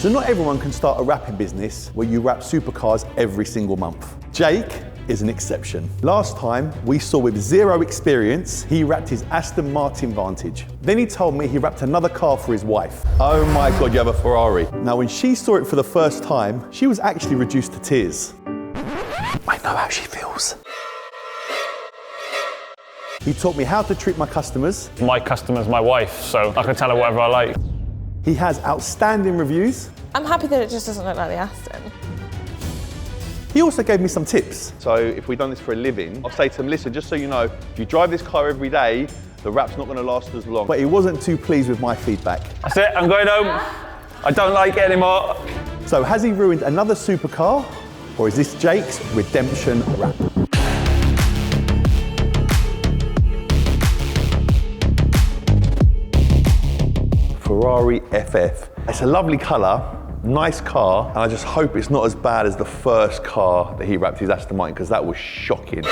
So not everyone can start a wrapping business where you wrap supercars every single month. Jake is an exception. Last time, we saw with zero experience, he wrapped his Aston Martin Vantage. Then he told me he wrapped another car for his wife. Oh my God, you have a Ferrari. Now, when she saw it for the first time, she was actually reduced to tears. I know how she feels. He taught me how to treat my customers. My customer's my wife, so I can tell her whatever I like. He has outstanding reviews. I'm happy that it just doesn't look like the Aston. He also gave me some tips. So if we've done this for a living, I'll say to him, listen, just so you know, if you drive this car every day, the wrap's not going to last as long. But he wasn't too pleased with my feedback. That's it, I'm going home. I don't like it anymore. So has he ruined another supercar, or is this Jake's redemption wrap? Ferrari FF. It's a lovely colour. Nice car, and I just hope it's not as bad as the first car that he wrapped his Aston Martin, because that was shocking.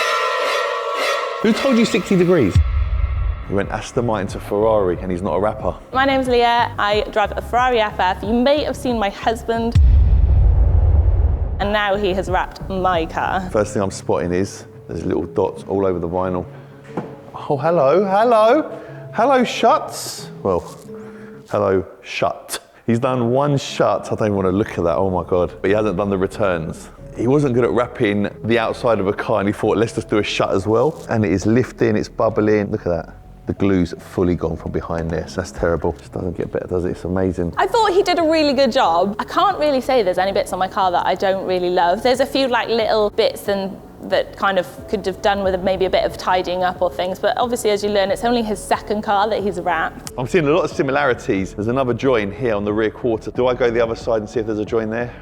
Who told you 60 degrees? He went Aston Martin to Ferrari, and he's not a rapper. My name's Leah, I drive a Ferrari FF. You may have seen my husband, and now he has wrapped my car. First thing I'm spotting is there's little dots all over the vinyl. Oh, hello, hello. Hello, shuts. Well, hello, shut. He's done one shut, I don't even want to look at that, oh my God. But he hasn't done the returns. He wasn't good at wrapping the outside of a car, and he thought, let's just do a shut as well. And it is lifting, it's bubbling. Look at that. The glue's fully gone from behind this. That's terrible. It doesn't get better, does it? It's amazing. I thought he did a really good job. I can't really say there's any bits on my car that I don't really love. There's a few like little bits that kind of could have done with maybe a bit of tidying up or things, but obviously as you learn, it's only his second car that he's wrapped. I'm seeing a lot of similarities. There's another join here on the rear quarter. Do I go the other side and see if there's a join there?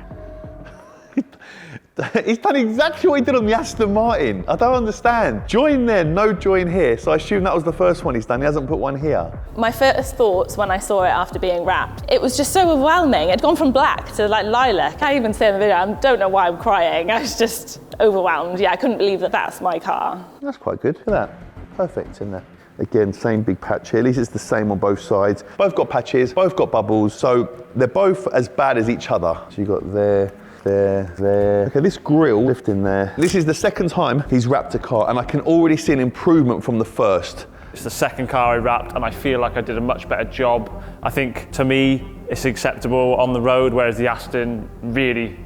He's done exactly what he did on the Aston Martin. I don't understand. Join there, no join here. So I assume that was the first one he's done. He hasn't put one here. My first thoughts when I saw it after being wrapped, it was just so overwhelming. It'd gone from black to like lilac. I even say in the video, I don't know why I'm crying. I was just overwhelmed. Yeah, I couldn't believe that that's my car. That's quite good. Look at that. Perfect in there. Again, same big patch here. At least it's the same on both sides. Both got patches, both got bubbles. So they're both as bad as each other. So you got there, there. Okay, this grille lifting there. This is the second time he's wrapped a car, and I can already see an improvement from the first. It's the second car I wrapped, and I feel like I did a much better job. I think, to me, it's acceptable on the road, whereas the Aston really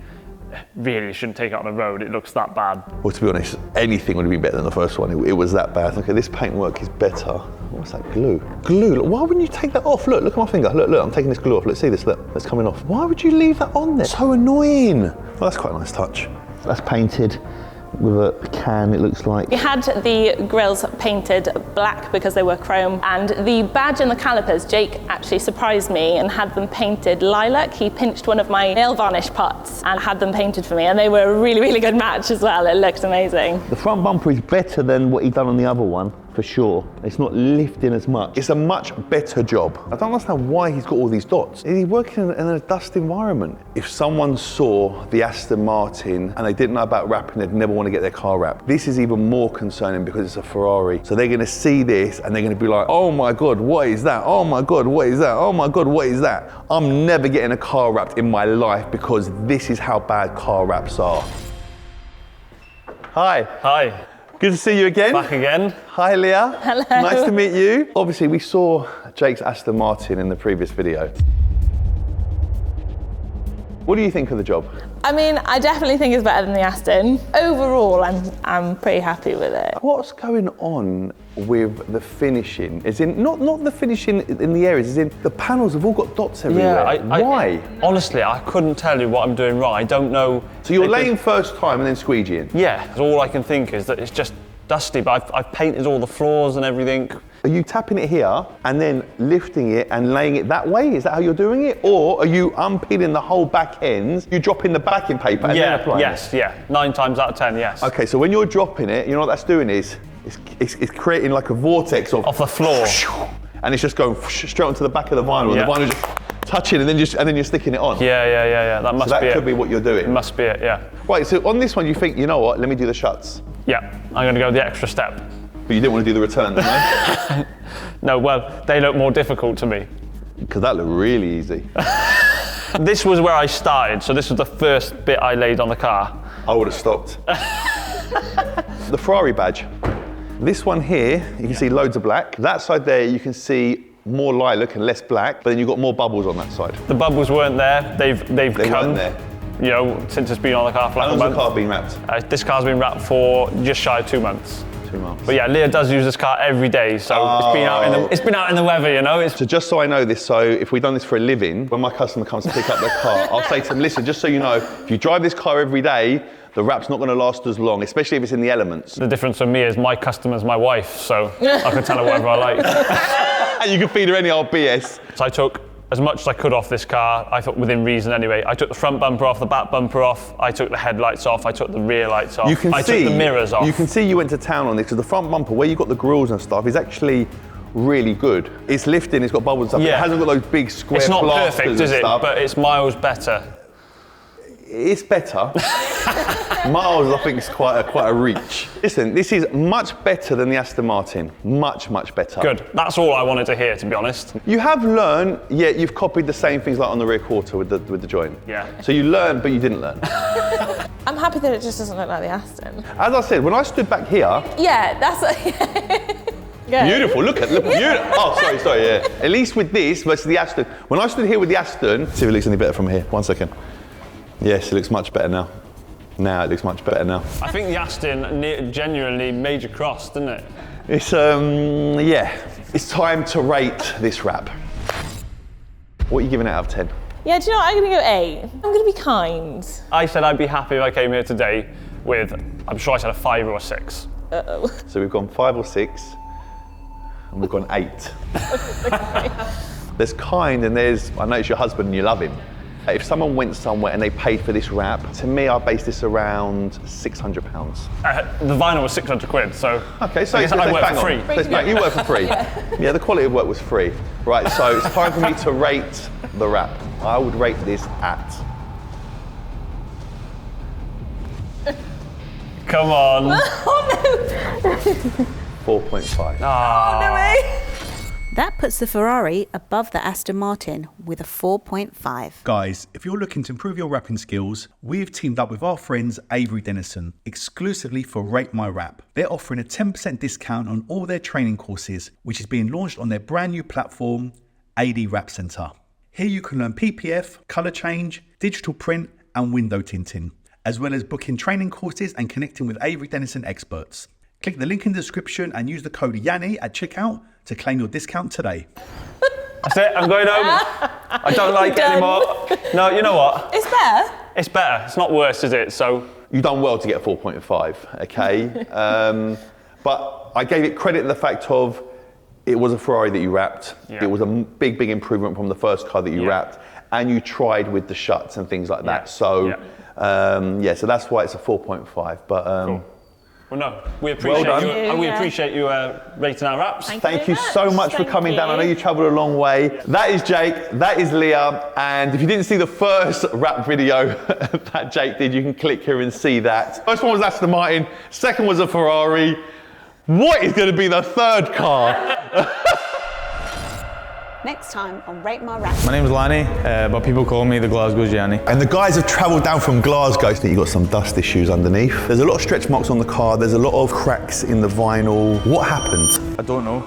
shouldn't take it on the road. It looks that bad. Well, to be honest, anything would have been better than the first one. It was that bad. Okay, this paintwork is better. What's that glue? Glue, look, why wouldn't you take that off? Look at my finger. Look, I'm taking this glue off. Look, see this, look, it's coming off. Why would you leave that on there? So annoying. Well, that's quite a nice touch. That's painted with a can, it looks like. We had the grills painted black because they were chrome, and the badge and the calipers, Jake actually surprised me and had them painted lilac. He pinched one of my nail varnish pots and had them painted for me, and they were a really good match as well. It looked amazing. The front bumper is better than what he'd done on the other one, for sure. It's not lifting as much. It's a much better job. I don't understand why he's got all these dots. He's working in a dust environment. If someone saw the Aston Martin and they didn't know about wrapping, they'd never want to get their car wrapped. This is even more concerning because it's a Ferrari. So they're gonna see this and they're gonna be like, oh my God, what is that? Oh my God, what is that? Oh my God, what is that? I'm never getting a car wrapped in my life because this is how bad car wraps are. Hi. Hi. Good to see you again. Back again. Hi, Leah. Hello. Nice to meet you. Obviously, we saw Jake's Aston Martin in the previous video. What do you think of the job? I mean, I definitely think it's better than the Aston. Overall, I'm pretty happy with it. What's going on with the finishing? As in, not the finishing in the areas, as in the panels have all got dots everywhere. Yeah, why? Honestly, I couldn't tell you what I'm doing wrong. I don't know. So you're laying first time and then squeegeeing? Yeah, all I can think is that it's just dusty, but I've painted all the floors and everything. Are you tapping it here and then lifting it and laying it that way? Is that how you're doing it? Or are you unpeeling the whole back ends, you dropping the backing paper and then applying it? Yeah. 9 times out of 10, yes. Okay, so when you're dropping it, you know what that's doing is, it's creating like a vortex of... Off the floor. And it's just going straight onto the back of the vinyl, and the vinyl just touching, and then you're sticking it on. Yeah. That must be it. So that could be what you're doing. It must be it, yeah. Right, so on this one you think, you know what, let me do the shuts. Yeah, I'm going to go the extra step. But you didn't want to do the returns, no? No, well, they look more difficult to me. Because that looked really easy. This was where I started, so this was the first bit I laid on the car. I would have stopped. The Ferrari badge. This one here, you can see loads of black. That side there, you can see more lilac and less black, but then you've got more bubbles on that side. The bubbles weren't there. They've come. Weren't there. You know, since it's been on the car for like How a long's month. the car been wrapped? This car's been wrapped for just shy of 2 months. 2 months. But yeah, Leah does use this car every day, so it's been out in the weather, you know. So just so I know this, so if we've done this for a living, when my customer comes to pick up their car, I'll say to them, listen, just so you know, if you drive this car every day, the wrap's not going to last as long, especially if it's in the elements. The difference for me is my customer's my wife, so I can tell her whatever I like. And you can feed her any old BS. So I took as much as I could off this car, I thought within reason anyway. I took the front bumper off, the back bumper off, I took the headlights off, I took the rear lights off, I took the mirrors off. You can see you went to town on this, because the front bumper, where you've got the grills and stuff, is actually really good. It's lifting, it's got bubbles and stuff, Yeah. it hasn't got those big square It's not plasters perfect, and is it? stuff. But it's miles better. It's better. Miles, I think, is quite a reach. Listen, this is much better than the Aston Martin. Much, much better. Good. That's all I wanted to hear, to be honest. You have learned, yet you've copied the same things like on the rear quarter with the joint. Yeah. So you learned, but you didn't learn. I'm happy that it just doesn't look like the Aston. As I said, when I stood back here, Yeah, that's Good. beautiful, look, beautiful. Oh, sorry, yeah. At least with this versus the Aston. When I stood here with the Aston, see if it looks any better from here. 1 second. Yes, it looks much better now. Now it looks much better now. I think the Aston genuinely major cross, didn't it? It's, yeah. It's time to rate this wrap. What are you giving it out of 10? Yeah, do you know what? I'm going to go 8. I'm going to be kind. I said I'd be happy if I came here today with, I'm sure I said a 5 or a 6. Uh-oh. So we've gone 5 or 6, and we've gone 8. There's kind and there's, I know it's your husband and you love him. If someone went somewhere and they paid for this wrap, to me I base this around £600. The vinyl was 600 quid, so Okay, so I guess I work bang for on. free. Let's bang. You work for free. Yeah, the quality of work was free. Right, so it's time for me to rate the wrap. I would rate this at... Come on. Oh no! 4.5. Oh no way! That puts the Ferrari above the Aston Martin with a 4.5. Guys, if you're looking to improve your rapping skills, we've teamed up with our friends Avery Dennison exclusively for Rate My Rap. They're offering a 10% discount on all their training courses, which is being launched on their brand new platform, AD Rap Centre. Here you can learn PPF, colour change, digital print and window tinting, as well as booking training courses and connecting with Avery Dennison experts. Click the link in the description and use the code Yanni at checkout to claim your discount today. That's it, I'm going home. I don't like it anymore. No, you know what? It's better. It's better, it's not worse, is it? So You've done well to get a 4.5, okay? But I gave it credit to the fact of it was a Ferrari that you wrapped. Yeah. It was a big, big improvement from the first car that you wrapped. And you tried with the shuts and things like that. So, so that's why it's a 4.5. But cool. Well, no, we appreciate Well done. we appreciate you rating our wraps. Thank you so much for coming down. I know you travelled a long way. That is Jake, that is Leah, and if you didn't see the first rap video that Jake did, you can click here and see that. First one was Aston Martin, second was a Ferrari. What is going to be the third car? Next time on Rate My Rap. My name's Lanny, but people call me the Glasgow Gianni. And the guys have travelled down from Glasgow. I think you've got some dust issues underneath. There's a lot of stretch marks on the car. There's a lot of cracks in the vinyl. What happened? I don't know.